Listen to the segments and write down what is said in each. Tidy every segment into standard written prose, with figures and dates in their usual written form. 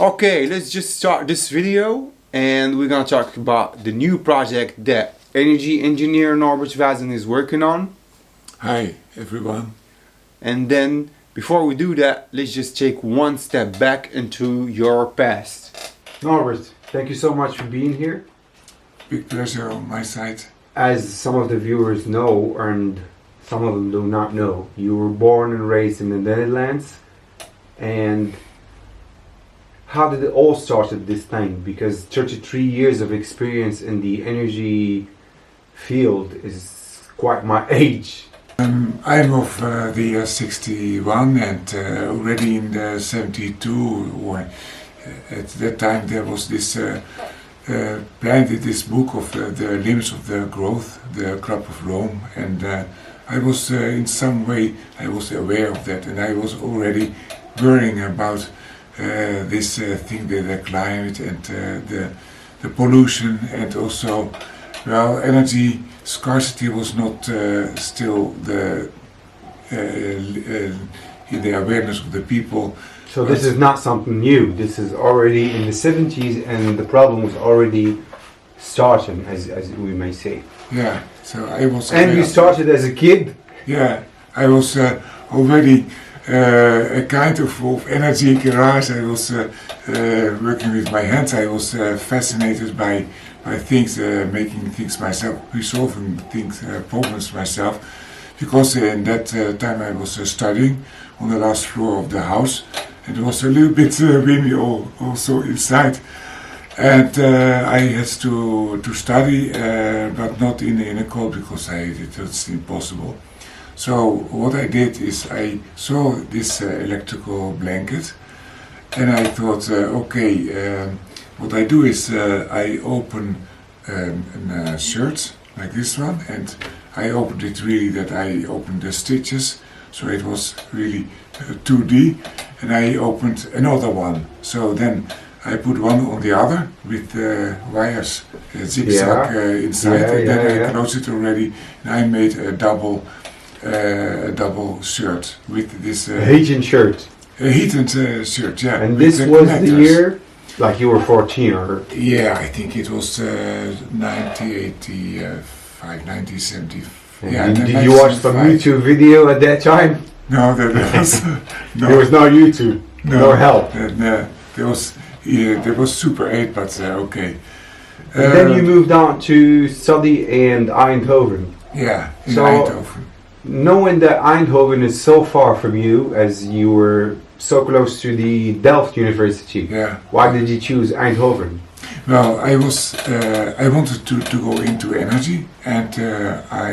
Okay, let's just start this video and we're gonna talk about the new project that energy engineer Norbert Vazen is working on. Hi everyone. And then before we do that, let's just take one step back into your past. Norbert, thank you so much for being here. Big pleasure on my side. As some of the viewers know, and some of them do not know, you were born and raised in the Netherlands. And how did it all start at this thing? Because 33 years of experience in the energy field is quite my age. I'm of the year 61 and already in the 72, or at that time there was this planted this book of the limits of the growth, the Club of Rome, and I was in some way I was aware of that, and I was already worrying about this thing, the climate and the pollution, and also, well, energy scarcity was not still in the awareness of the people. So this is not something new. This is already in the 70s, and the problem was already starting, as we may say. Yeah. So I was. And you started as a kid. Yeah, I was already. A kind of energy garage. I was working with my hands. I was fascinated by things, making things myself, resolving things, problems myself. Because in that time I was studying on the last floor of the house, and it was a little bit windy also inside. And I had to study, but not in a cold, because it was impossible. So what I did is I saw this electrical blanket, and I thought, what I do is I open a shirt like this one, and I opened it really that I opened the stitches, so it was really 2D, and I opened another one. So then I put one on the other with wires zigzag inside, and then I closed it already, and I made a double shirt with this heated shirt. A heated shirt, yeah. And this was the year, like you were 14, or? Yeah, I think it was 1985, 1975. Yeah, did you watch some YouTube video at that time? No, there was no. There was no YouTube, no help. There was Super 8, but okay. And then you moved on to study in Eindhoven. Yeah, in Eindhoven. Knowing that Eindhoven is so far from you, as you were so close to the Delft University, why did you choose Eindhoven? Well, I wanted to go into energy, and I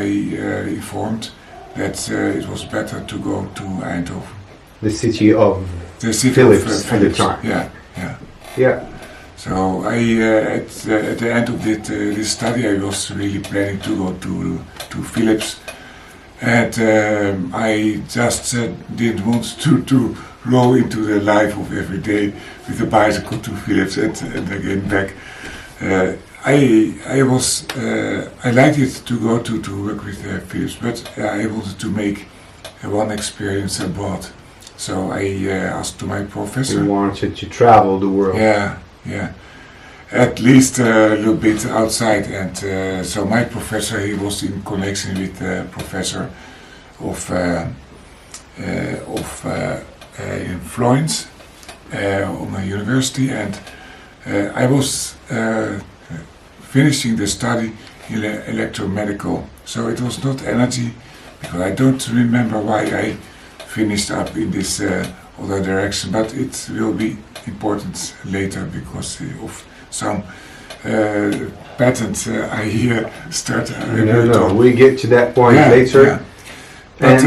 informed that it was better to go to Eindhoven. The city of Philips at the time. Yeah. So at the end of this study, I was really planning to go to Philips. And I just didn't want to roll into the life of every day with a bicycle to Philips and again back. I liked it to go to work with Philips, but I wanted to make one experience abroad. So I asked to my professor. You wanted to travel the world. Yeah. At least a little bit outside, and so my professor, he was in connection with the professor of in Florence on a university, and I was finishing the study in electromedical, so it was not energy, because I don't remember why I finished up in this other direction, but it will be important later because of some patents I hear start. No, we get to that point later. Yeah. But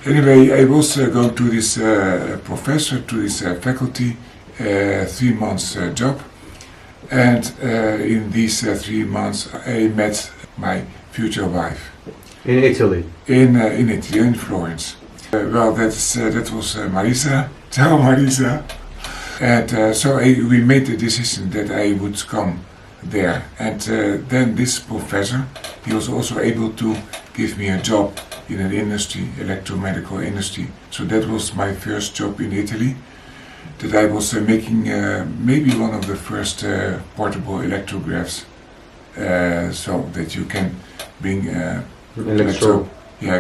anyway, I was going to this professor, to this faculty, 3 months job, and in these 3 months I met my future wife. In Italy? In Italy, in Florence. Well, that was Marisa. Ciao, Marisa. And so we made the decision that I would come there. And then this professor, he was also able to give me a job in an industry, electromedical industry. So that was my first job in Italy. that I was making maybe one of the first portable electrographs, so that you can bring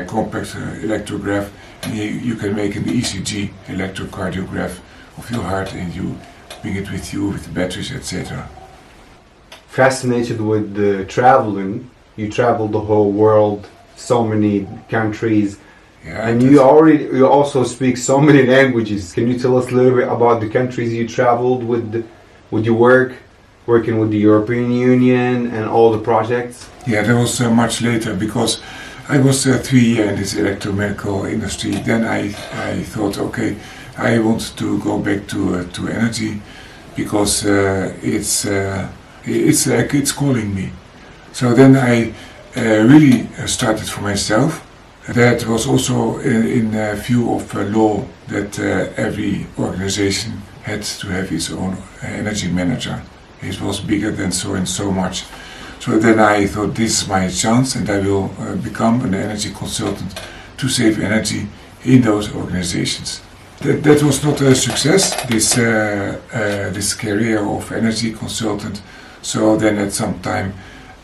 compact electrograph, and you can make an ECG, electrocardiograph of your heart, and you bring it with you with the batteries, etc. Fascinated with the traveling. You traveled the whole world, so many countries, and you also speak so many languages. Can you tell us a little bit about the countries you traveled with your working with the European Union and all the projects? Yeah, that was much later, because I was 3 years in this electromedical industry. Then I thought, okay, I want to go back to energy, because it's calling me. So then I really started for myself. That was also in view of law that every organization had to have its own energy manager. It was bigger than so and so much. So then I thought, this is my chance, and I will become an energy consultant to save energy in those organizations. That was not a success, this career of energy consultant. So then at some time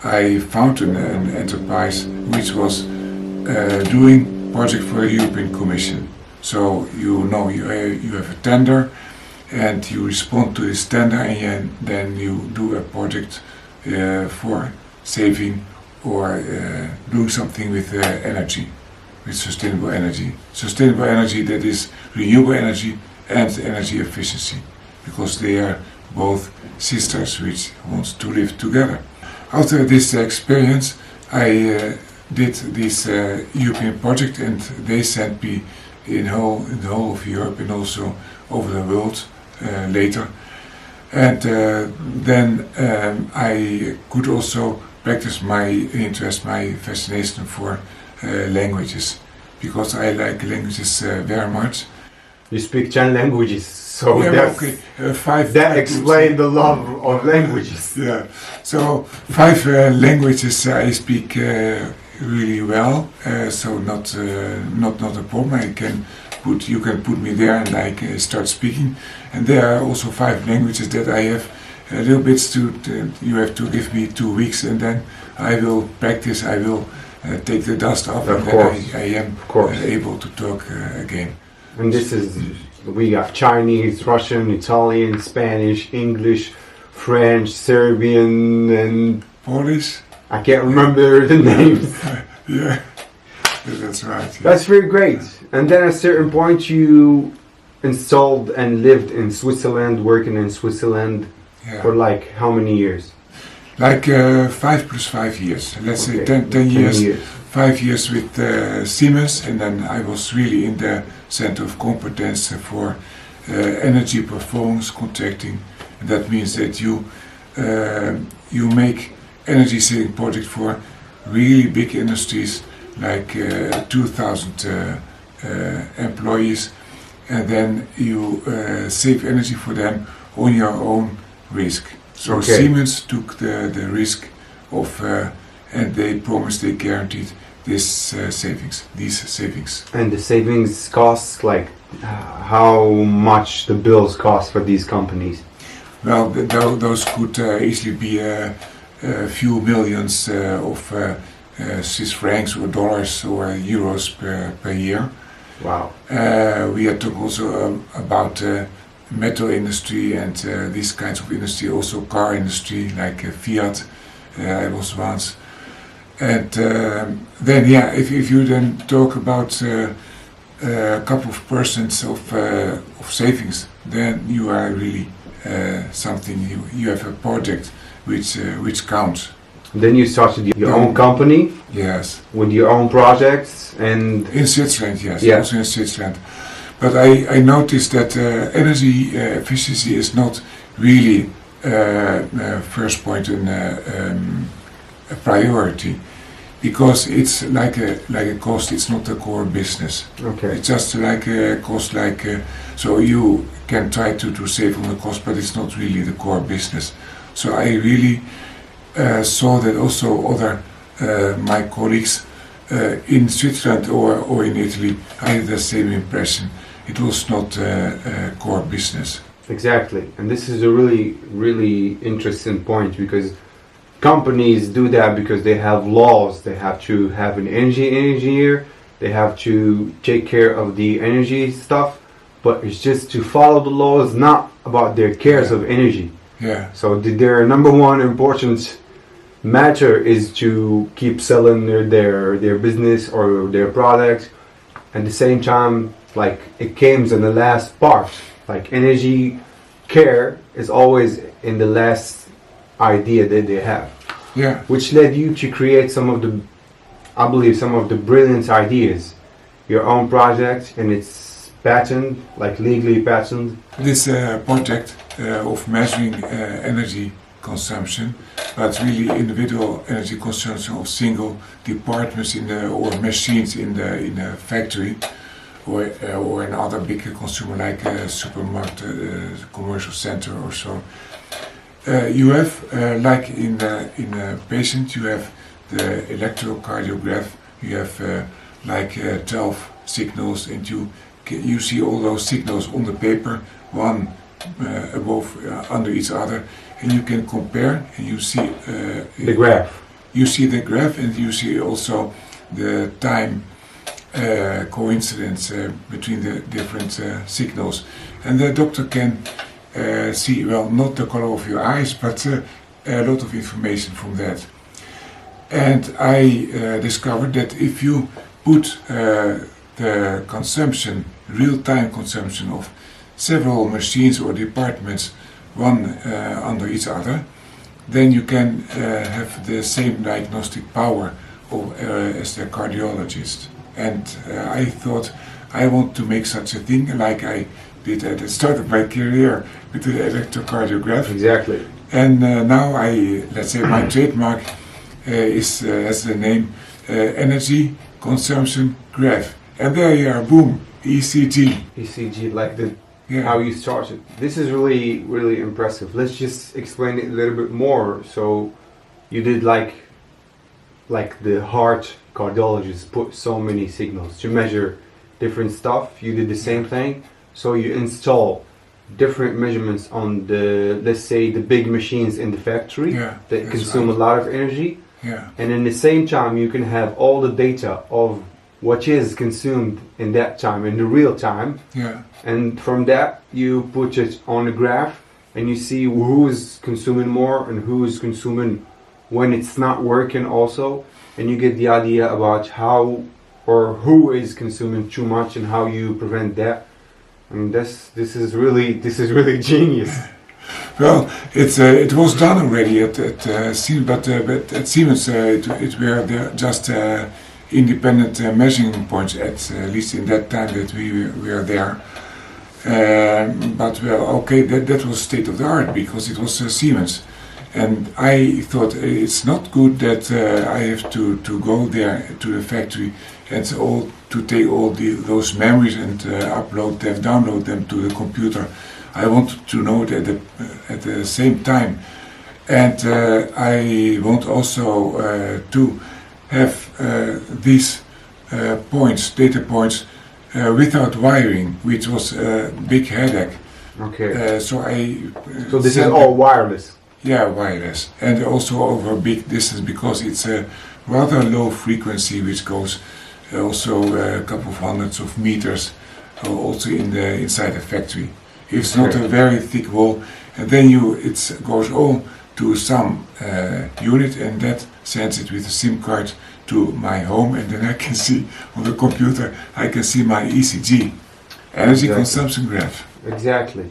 I found an enterprise which was doing project for the European Commission. So you have a tender, and you respond to this tender, and then you do a project for saving or doing something with energy, with sustainable energy. Sustainable energy, that is renewable energy and energy efficiency, because they are both sisters which want to live together. After this experience, I did this European project, and they sent me in the whole of Europe and also over the world later. And then I could also practice my interest, my fascination for languages, because I like languages very much. You speak 10 languages, so five. That explains the love of languages. Yeah, so 5 languages I speak really well. So not a problem. You can put me there, and I can start speaking. And there are also 5 languages that I have a little bit you have to give me 2 weeks, and then I will practice. I will take the dust off, and then I am able to talk again. And we got Chinese, Russian, Italian, Spanish, English, French, Serbian, and Polish. I can't remember the names. Yeah, that's right. Yeah. That's very great. And then at a certain point you installed and lived in Switzerland, working in Switzerland for like how many years? Like 5 plus 5 years. Let's say 10 years. 5 years with Siemens, and then I was really in the center of competence for energy performance contracting. And that means that you make energy saving projects for really big industries, like 2,000 employees, and then you save energy for them on your own risk. So Siemens took the risk of, and they promised, they guaranteed these savings. And the savings costs, like how much the bills cost for these companies? Well, those could easily be a few millions of Swiss francs or dollars or euros per year. Wow. We are talking also about metal industry and these kinds of industry, also car industry like Fiat. I was once. And then, if you then talk about a couple of percent of savings, then you are really something. You have a project which counts. Then you started your own company. Yes. With your own projects and in Switzerland, yes. Yeah. Also in Switzerland. But I noticed that energy efficiency is not really first point in a priority, because it's like a cost. It's not a core business. Okay. It's just like a cost. So you can try to save on the cost, but it's not really the core business. So I really saw that also other my colleagues in Switzerland or in Italy, I had the same impression. it was not core business. Exactly, and this is a really interesting point, because companies do that because they have laws. They have to have an energy engineer. They have to take care of the energy stuff, but it's just to follow the laws, not about their cares of energy. Yeah. So their number one important matter is to keep selling their business or their product. At the same time, like, it comes in the last part. Like, energy care is always in the last idea that they have. Yeah. Which led you to create some of the brilliant ideas. Your own project, and it's patented, like legally patented. This project of measuring energy consumption, but really individual energy consumption of single departments or machines in the factory, or another big consumer like a supermarket, commercial center or so. You have, like in a patient, you have the electrocardiograph. You have 12 signals, and you see all those signals on the paper, one under each other, and you can compare, and you see the graph. You see the graph, and you see also the time coincidence between the different signals, and the doctor can see, well, not the color of your eyes, but a lot of information from that. And I discovered that if you put the consumption, real-time consumption of several machines or departments, one under each other, then you can have the same diagnostic power as the cardiologist. And I thought, I want to make such a thing, like I did at the start of my career with the electrocardiograph. Exactly. And now let's say my trademark has the name Energy Consumption Graph. And there you are, boom, ECG. ECG, like how you started. This is really impressive. Let's just explain it a little bit more. So you did like the heart cardiologist put so many signals to measure different stuff. You did the same thing. So you install different measurements on let's say the big machines in the factory that consume a lot of energy. Yeah. And in the same time, you can have all the data of what is consumed in that time, in the real time. Yeah. And from that, you put it on a graph, and you see who is consuming more and who is consuming when it's not working also. And you get the idea about how or who is consuming too much and how you prevent that. I mean, this is really genius. Well, it was done already at Siemens, but at Siemens it were just independent measuring points, at least in that time that we were there. But well, okay, that was state of the art because it was Siemens, and I thought it's not good that I have to go there to the factory and to take all those memories and download them to the computer. I wanted to know that at the same time, and I want also to have these data points, without wiring, which was a big headache. Okay. So this is all wireless. Yeah, wireless, and also over a big distance because it's a rather low frequency, which goes also a couple of hundreds of meters, also inside the factory. It's not a very thick wall, and then it goes all to some unit, and that sends it with a SIM card to my home, and then I can see on the computer, I can see my ECG, energy consumption graph. Exactly.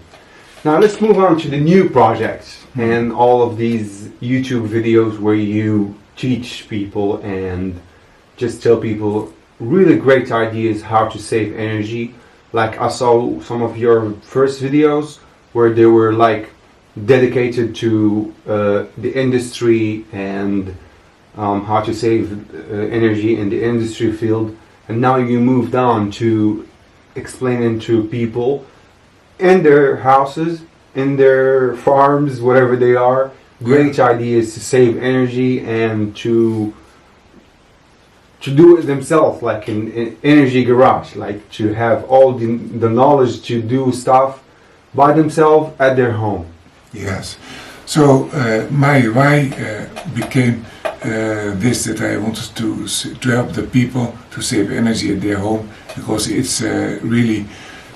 Now let's move on to the new projects and all of these YouTube videos where you teach people and just tell people really great ideas how to save energy. Like I saw some of your first videos where they were like dedicated to the industry and how to save energy in the industry field, and now you moved on to explaining to people in their houses, in their farms, whatever they are, great ideas to save energy and to to do it themselves, like in energy garage, like to have all the knowledge to do stuff by themselves at their home. Yes. So my why became this, that I wanted to help the people to save energy at their home, because it's really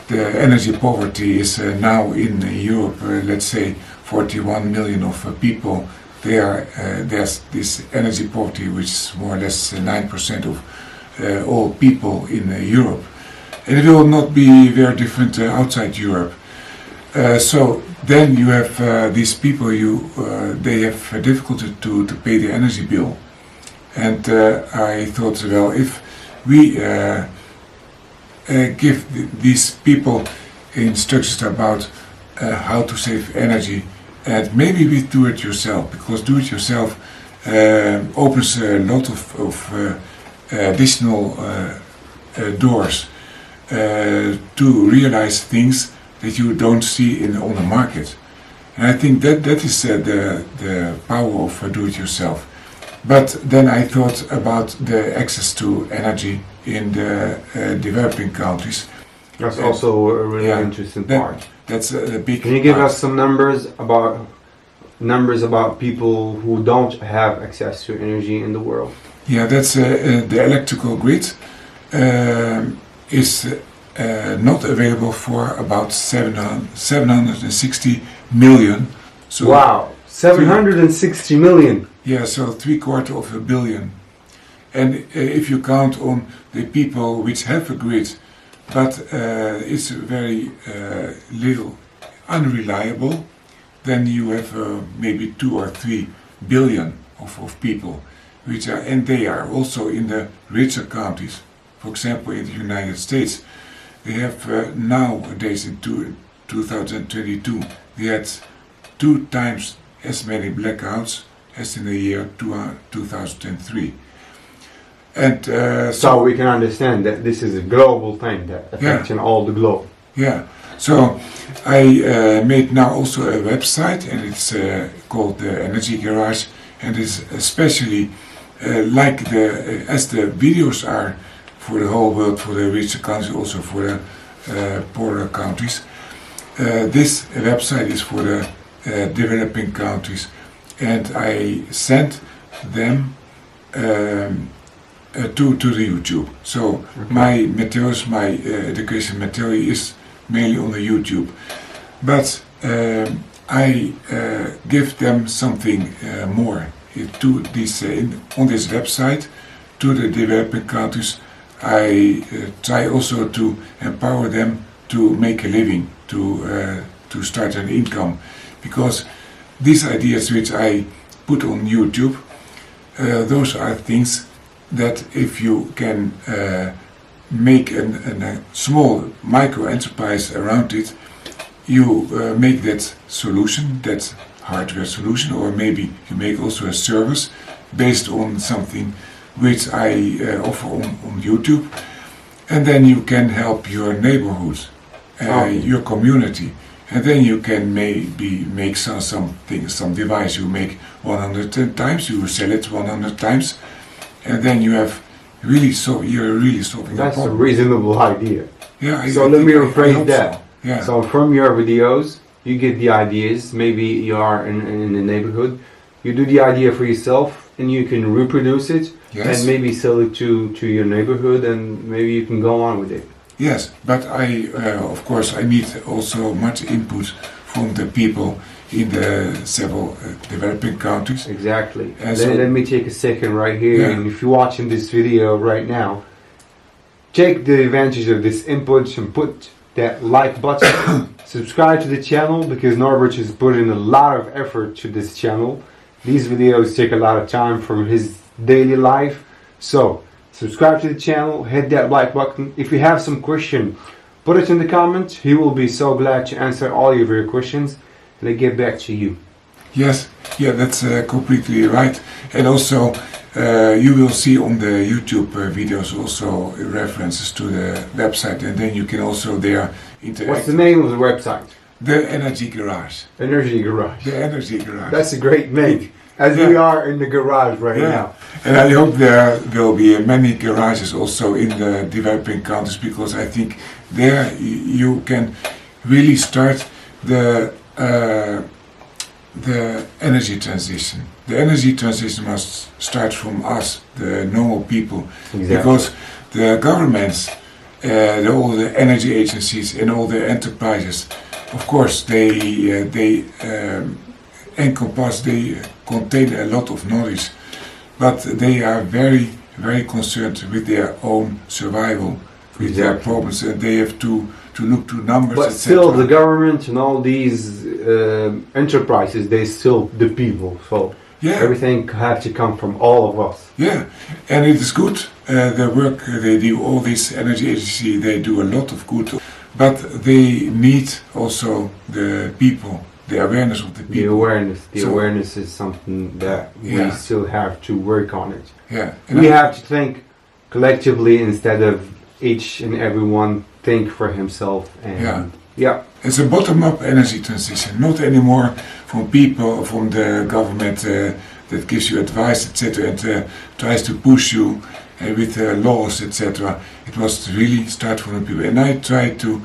the energy poverty is now in Europe. Let's say 41 million of people. There's this energy poverty, which is more or less 9% of all people in Europe, and it will not be very different outside Europe. So then you have these people. They have difficulty to pay the energy bill, and I thought, well, if we give these people instructions about how to save energy. And maybe we do it yourself, because do it yourself opens a lot of additional doors to realize things that you don't see on the market. And I think that is the power of do it yourself. But then I thought about the access to energy in the developing countries. That's also a really interesting part. That's a big. Can you give us some numbers about people who don't have access to energy in the world? Yeah, that's the electrical grid is not available for about 760 million. So wow, 760 million. Yeah, so 3/4 billion. And if you count on the people which have a grid, but it's very little unreliable, then you have maybe 2 or 3 billion of people, and they are also in the richer countries. For example, in the United States, they have nowadays in 2022, they had 2 times as many blackouts as in the year 2003. And so we can understand that this is a global thing that affecting all the globe. Yeah. So I made now also a website, and it's called the Energy Garage, and it's especially as the videos are for the whole world, for the richer countries, also for the poorer countries. This website is for the developing countries, and I sent them to the YouTube. So my materials, my education material is mainly on the YouTube. But I give them something more to this on this website to the developing countries. I try also to empower them to make a living, to start an income, because these ideas which I put on YouTube, those are things that if you can make a small micro enterprise around it, you make that solution, that hardware solution, or maybe you make also a service based on something which I offer on YouTube, and then you can help your neighborhood, your community, and then you can maybe make some device you make 100 times, you sell it 100 times, and then you have you're really solving the problem. That's a reasonable idea. Yeah. So let me rephrase that. So. Yeah. So from your videos, you get the ideas. Maybe you are in the neighborhood. You do the idea for yourself, and you can reproduce it, and maybe sell it to your neighborhood, and maybe you can go on with it. Yes, but of course, I need also much input from the people in the several developing countries. Exactly. Let me take a second right here, and if you're watching this video right now, take the advantage of this input and put that like button. Subscribe to the channel, because Norbert is putting a lot of effort to this channel. These videos take a lot of time from his daily life. So subscribe to the channel, hit that like button. If you have some question, put it in the comments. He will be so glad to answer all of your questions, and I get back to you. Yes, yeah, that's completely right. And also you will see on the YouTube videos also references to the website, and then you can also there interact. What's the name of the website? The Energy Garage. Energy Garage. The Energy Garage. That's a great name. As we are in the garage right now. And I hope there will be many garages also in the developing countries, because I think there you can really start the energy transition. The energy transition must start from us, the normal people, because the governments, all the energy agencies and all the enterprises, of course, they encompass, they contain a lot of knowledge, but they are very, very concerned with their own survival, with their problems, and they have to look to numbers, but etc. still the government and all these enterprises, they still the people, so everything has to come from all of us. Yeah, and it is good, the work they do, all these energy agencies, they do a lot of good, but they need also the people, the awareness of the people. The awareness is something that we still have to work on it. Yeah, and we have to think collectively instead of each and everyone think for himself. And it's a bottom-up energy transition, not anymore from people, from the government that gives you advice, etc., and tries to push you with laws, etc. It must really start from the people, and I try to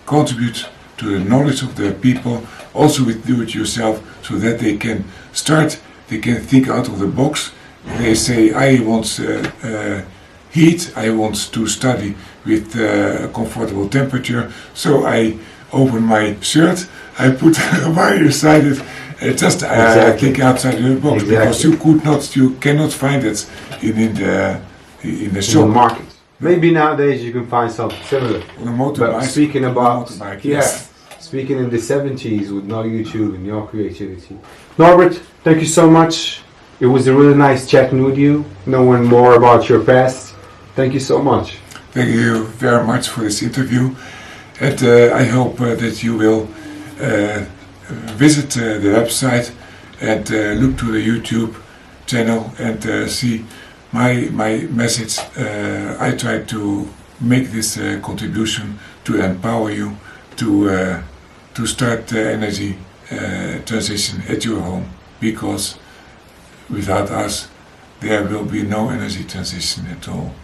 contribute to the knowledge of the people, also with do-it-yourself, so that they can start, they can think out of the box. They say, I want heat, I want to study with a comfortable temperature, so I open my shirt, I put a wire-sided, think outside the box, because you cannot find it in the shop. In the market. Maybe nowadays you can find something similar. On a motorbike. But speaking about, yes. Speaking in the 70s with no YouTube and your creativity. Norbert, thank you so much. It was a really nice chatting with you, knowing more about your past. Thank you so much. Thank you very much for this interview, and I hope that you will visit the website and look to the YouTube channel and see my message. I try to make this contribution to empower you to start the energy transition at your home, because without us there will be no energy transition at all.